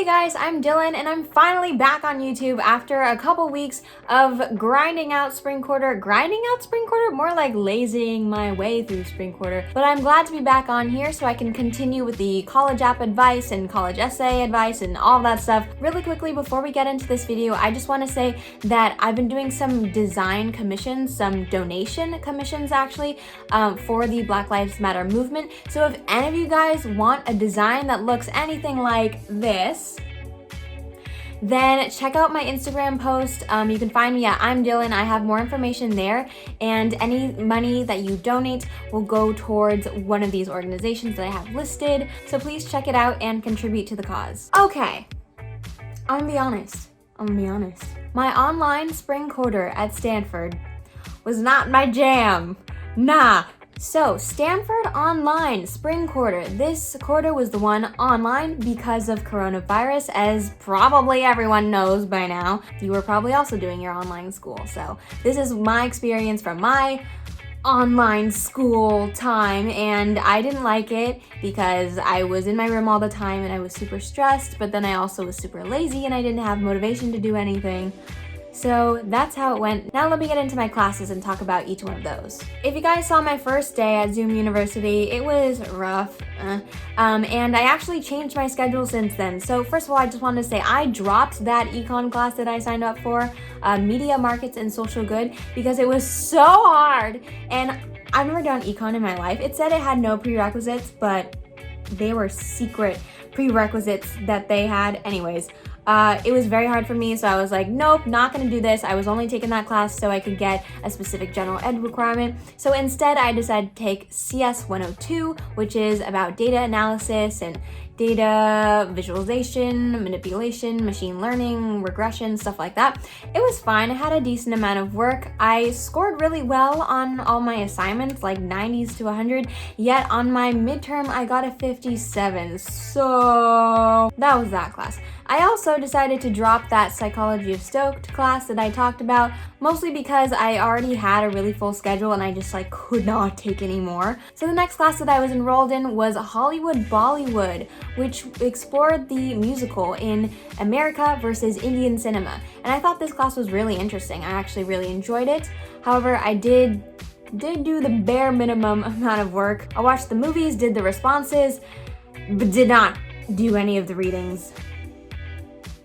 Hey guys, I'm Dylan and I'm finally back on YouTube after a couple weeks of grinding out spring quarter, more like lazying my way through spring quarter. But I'm glad to be back on here so I can continue with the college app advice and college essay advice and all that stuff. Really quickly, before we get into this video, I just want to say that I've been doing some design commissions, some donation commissions actually, for the Black Lives Matter movement. So if any of you guys want a design that looks anything like this, then check out my Instagram post. You can find me at I'm Dylan. I have more information there, and any money that you donate will go towards one of these organizations that I have listed. So please check it out and contribute to the cause. Okay, I'm gonna be honest. My online spring quarter at Stanford was not my jam. Nah. So, Stanford Online Spring Quarter. This quarter was the one online because of coronavirus, as probably everyone knows by now. You were probably also doing your online school. So, this is my experience from my online school time, and I didn't like it because I was in my room all the time and I was super stressed, but then I also was super lazy and I didn't have motivation to do anything. So that's how it went. Now let me get into my classes and talk about each one of those. If you guys saw my first day at Zoom University, it was rough. And I actually changed my schedule since then. So first of all, I just wanted to say I dropped that econ class that I signed up for, Media Markets and Social Good, because it was so hard. And I've never done econ in my life. It said it had no prerequisites, but they were secret prerequisites that they had. Anyways, it was very hard for me, so I was like, nope, not gonna do this. I was only taking that class so I could get a specific general ed requirement. So instead, I decided to take CS 102, which is about data analysis and data visualization, manipulation, machine learning, regression, stuff like that. It was fine. I had a decent amount of work. I scored really well on all my assignments, like 90s to 100, yet on my midterm, I got a 57. So that was that class. I also decided to drop that Psychology of Stoked class that I talked about, mostly because I already had a really full schedule and I just could not take any more. So the next class that I was enrolled in was Hollywood Bollywood, which explored the musical in America versus Indian cinema. And I thought this class was really interesting. I actually really enjoyed it. However, I did do the bare minimum amount of work. I watched the movies, did the responses, but did not do any of the readings.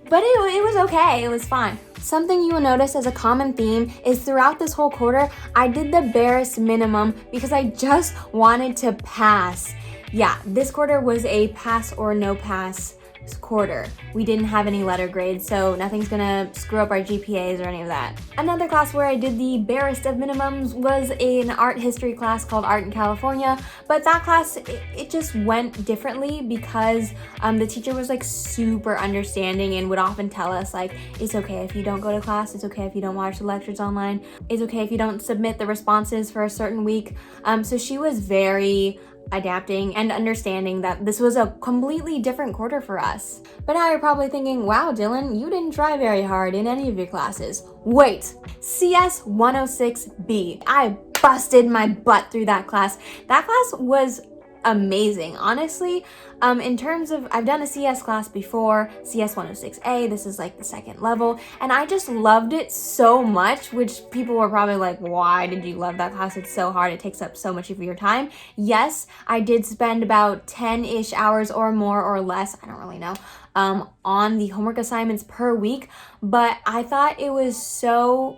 But it was okay, it was fine. Something you will notice as a common theme is throughout this whole quarter, I did the barest minimum because I just wanted to pass. Yeah, this quarter was a pass or no pass quarter. We didn't have any letter grades, so nothing's gonna screw up our GPAs or any of that. Another class where I did the barest of minimums was an art history class called Art in California, but that class, it just went differently because the teacher was super understanding and would often tell us it's okay if you don't go to class, it's okay if you don't watch the lectures online, it's okay if you don't submit the responses for a certain week. So she was very adapting and understanding that this was a completely different quarter for us. But now you're probably thinking, wow, Dylan, you didn't try very hard in any of your classes. Wait, CS 106B. I busted my butt through that class. That class was amazing, honestly. In terms of, I've done a CS class before, CS 106A, this is the second level, and I just loved it so much, which people were probably like, why did you love that class? It's so hard, it takes up so much of your time. Yes, I did spend about 10-ish hours or more or less, I don't really know, on the homework assignments per week, but I thought it was so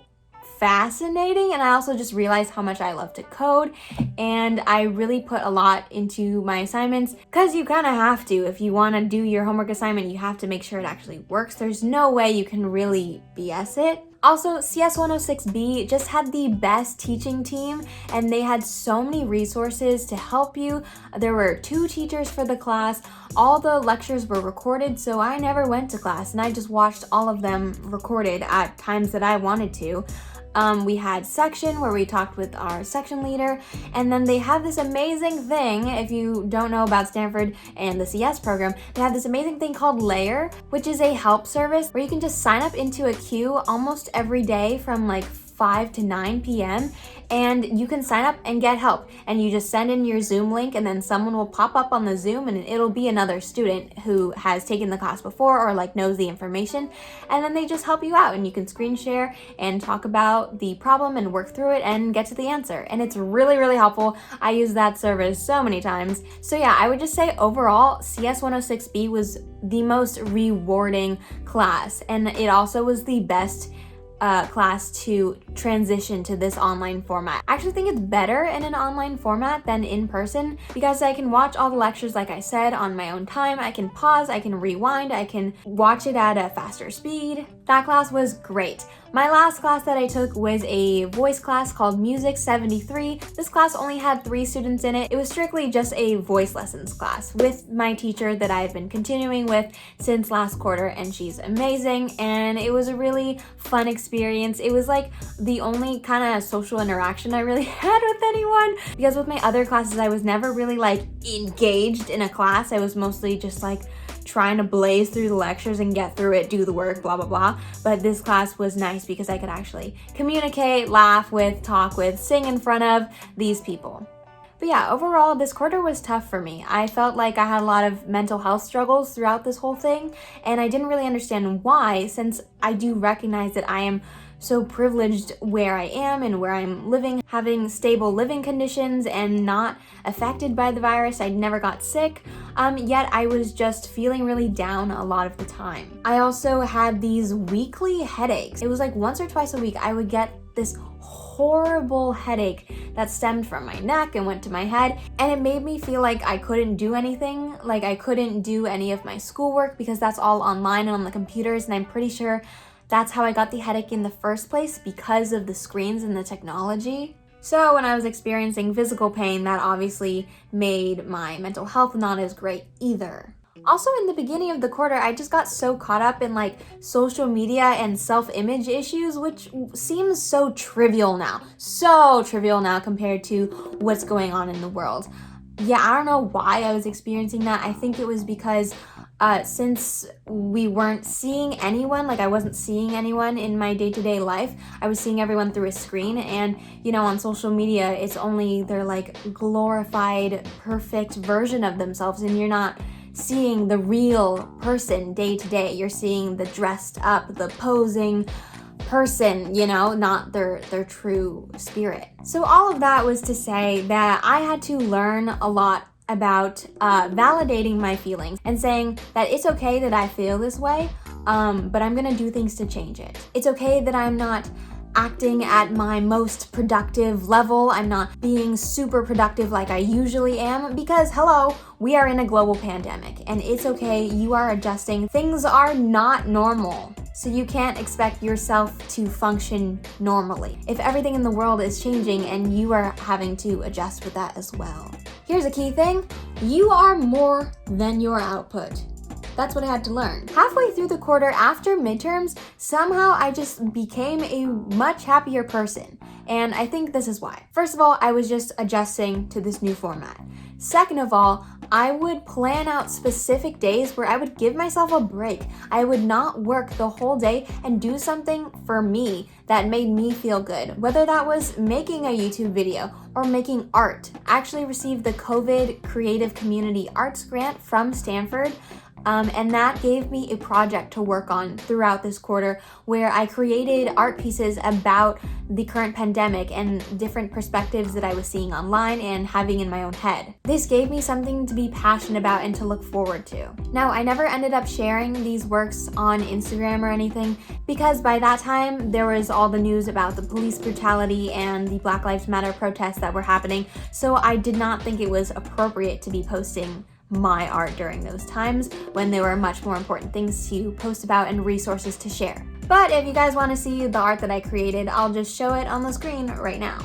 fascinating, and I also just realized how much I love to code, and I really put a lot into my assignments because you kind of have to. If you want to do your homework assignment, you have to make sure it actually works. There's no way you can really BS it. Also, CS 106B just had the best teaching team, and they had so many resources to help you. There were 2 teachers for the class. All the lectures were recorded, so I never went to class, and I just watched all of them recorded at times that I wanted to. We had section where we talked with our section leader, and then they have this amazing thing, if you don't know about Stanford and the CS program, they have this amazing thing called Layer, which is a help service where you can just sign up into a queue almost every day from 5 to 9 p.m. and you can sign up and get help. And you just send in your Zoom link and then someone will pop up on the Zoom and it'll be another student who has taken the class before or like knows the information. And then they just help you out and you can screen share and talk about the problem and work through it and get to the answer. And it's really, really helpful. I use that service so many times. So yeah, I would just say overall, CS 106B was the most rewarding class, and it also was the best class to transition to this online format. I actually think it's better in an online format than in person because I can watch all the lectures, like I said, on my own time. I can pause, I can rewind, I can watch it at a faster speed. That class was great. My last class that I took was a voice class called Music 73. This class only had 3 students in it. It was strictly just a voice lessons class with my teacher that I've been continuing with since last quarter, and she's amazing, and it was a really fun experience. It was like the only kind of social interaction I really had with anyone, because with my other classes I was never really like engaged in a class. I was mostly just like trying to blaze through the lectures and get through it, do the work, blah, blah, blah. But this class was nice because I could actually communicate, laugh with, talk with, sing in front of these people. But yeah, overall, this quarter was tough for me. I felt like I had a lot of mental health struggles throughout this whole thing, and I didn't really understand why, since I do recognize that I am so privileged where I am and where I'm living, having stable living conditions and not affected by the virus. I never got sick, yet I was just feeling really down a lot of the time. I also had these weekly headaches. It was like once or twice a week I would get this horrible headache that stemmed from my neck and went to my head, and it made me feel like I couldn't do anything, like I couldn't do any of my schoolwork because that's all online and on the computers, and I'm pretty sure that's how I got the headache in the first place, because of the screens and the technology. So when I was experiencing physical pain, that obviously made my mental health not as great either. Also, in the beginning of the quarter, I just got so caught up in like social media and self-image issues, which seems so trivial now compared to what's going on in the world. Yeah, I don't know why I was experiencing that. I think it was because since we weren't seeing anyone, like I wasn't seeing anyone in my day-to-day life, I was seeing everyone through a screen, and you know, on social media, it's only their like glorified, perfect version of themselves, and you're not seeing the real person day to day. You're seeing the dressed up, the posing person, you know, not their true spirit. So all of that was to say that I had to learn a lot about validating my feelings and saying that it's okay that I feel this way, but I'm gonna do things to change it. It's okay that I'm not acting at my most productive level. I'm not being super productive like I usually am, because hello, we are in a global pandemic and it's okay, you are adjusting. Things are not normal, so you can't expect yourself to function normally if everything in the world is changing and you are having to adjust with that as well. Here's a key thing: you are more than your output. That's what I had to learn. Halfway through the quarter, after midterms, somehow I just became a much happier person. And I think this is why. First of all, I was just adjusting to this new format. Second of all, I would plan out specific days where I would give myself a break. I would not work the whole day and do something for me that made me feel good. Whether that was making a YouTube video or making art. I actually received the COVID Creative Community Arts Grant from Stanford. And that gave me a project to work on throughout this quarter, where I created art pieces about the current pandemic and different perspectives that I was seeing online and having in my own head. This gave me something to be passionate about and to look forward to. Now, I never ended up sharing these works on Instagram or anything, because by that time there was all the news about the police brutality and the Black Lives Matter protests that were happening, so I did not think it was appropriate to be posting my art during those times when there were much more important things to post about and resources to share. But if you guys want to see the art that I created, I'll just show it on the screen right now.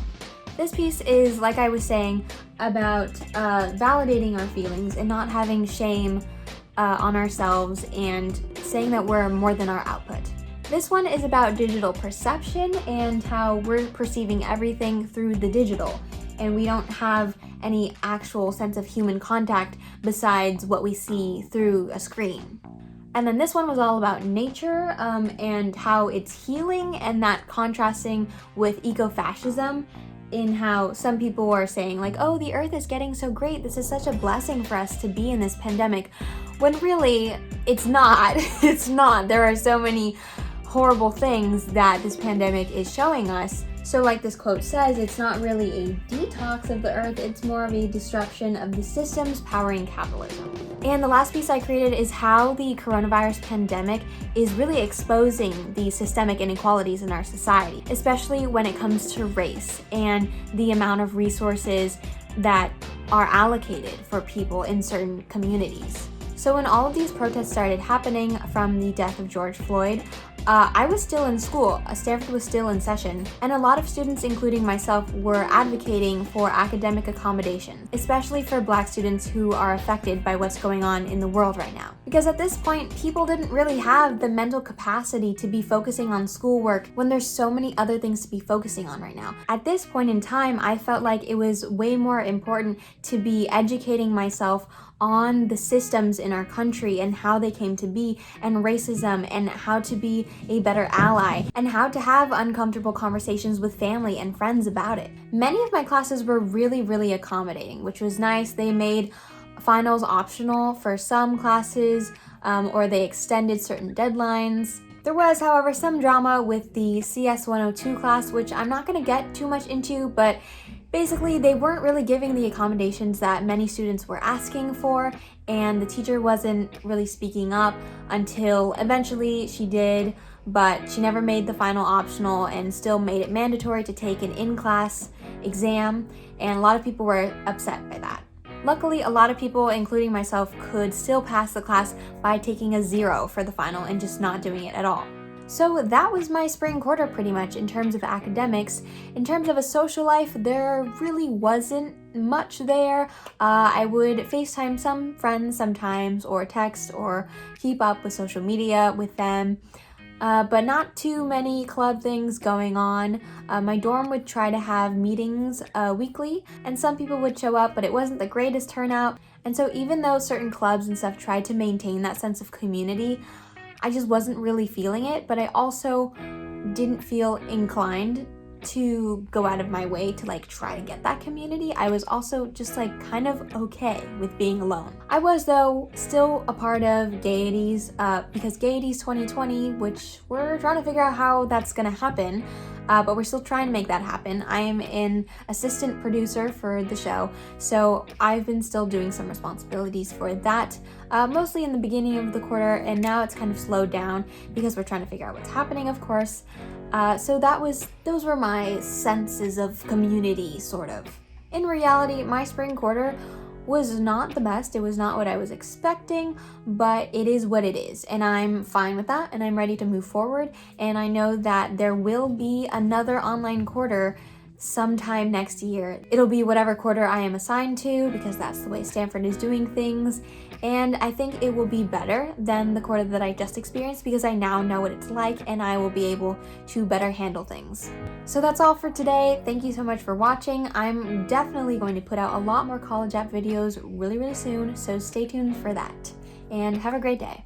This piece is, like I was saying, about validating our feelings and not having shame on ourselves and saying that we're more than our output. This one is about digital perception and how we're perceiving everything through the digital, and we don't have any actual sense of human contact besides what we see through a screen. And then this one was all about nature and how it's healing, and that contrasting with ecofascism, in how some people are saying like, oh, the earth is getting so great, this is such a blessing for us to be in this pandemic, when really it's not. It's not. There are so many horrible things that this pandemic is showing us. So like this quote says, it's not really a detox of the earth, it's more of a disruption of the systems powering capitalism. And the last piece I created is how the coronavirus pandemic is really exposing the systemic inequalities in our society, especially when it comes to race and the amount of resources that are allocated for people in certain communities. So when all of these protests started happening from the death of George Floyd, I was still in school. Stanford was still in session, and a lot of students, including myself, were advocating for academic accommodation, especially for Black students who are affected by what's going on in the world right now. Because at this point, people didn't really have the mental capacity to be focusing on schoolwork when there's so many other things to be focusing on right now. At this point in time, I felt like it was way more important to be educating myself on the systems in our country and how they came to be, and racism, and how to be a better ally, and how to have uncomfortable conversations with family and friends about it. Many of my classes were really accommodating, which was nice. They made finals optional for some classes, or they extended certain deadlines. There was, however, some drama with the CS 102 class, which I'm not going to get too much into, but basically, they weren't really giving the accommodations that many students were asking for, and the teacher wasn't really speaking up until eventually she did, but she never made the final optional and still made it mandatory to take an in-class exam, and a lot of people were upset by that. Luckily, a lot of people, including myself, could still pass the class by taking a 0 for the final and just not doing it at all. So that was my spring quarter pretty much in terms of academics. In terms of a social life, there really wasn't much there. I would FaceTime some friends sometimes, or text, or keep up with social media with them. But not too many club things going on. My dorm would try to have meetings weekly, and some people would show up, but it wasn't the greatest turnout. And so even though certain clubs and stuff tried to maintain that sense of community, I just wasn't really feeling it, but I also didn't feel inclined to go out of my way to like try to get that community. I was also just like kind of okay with being alone. I was though still a part of Gaieties because Gaieties 2020, which we're trying to figure out how that's gonna happen, but we're still trying to make that happen. I am an assistant producer for the show, so I've been still doing some responsibilities for that, mostly in the beginning of the quarter, and now it's kind of slowed down because we're trying to figure out what's happening, of course. So those were my senses of community, sort of. In reality, my spring quarter was not the best. It was not what I was expecting, but it is what it is, and I'm fine with that, and I'm ready to move forward, and I know that there will be another online quarter sometime next year. It'll be whatever quarter I am assigned to, because that's the way Stanford is doing things, and I think it will be better than the quarter that I just experienced because I now know what it's like and I will be able to better handle things. So that's all for today. Thank you so much for watching. I'm definitely going to put out a lot more college app videos really soon, so stay tuned for that. And have a great day.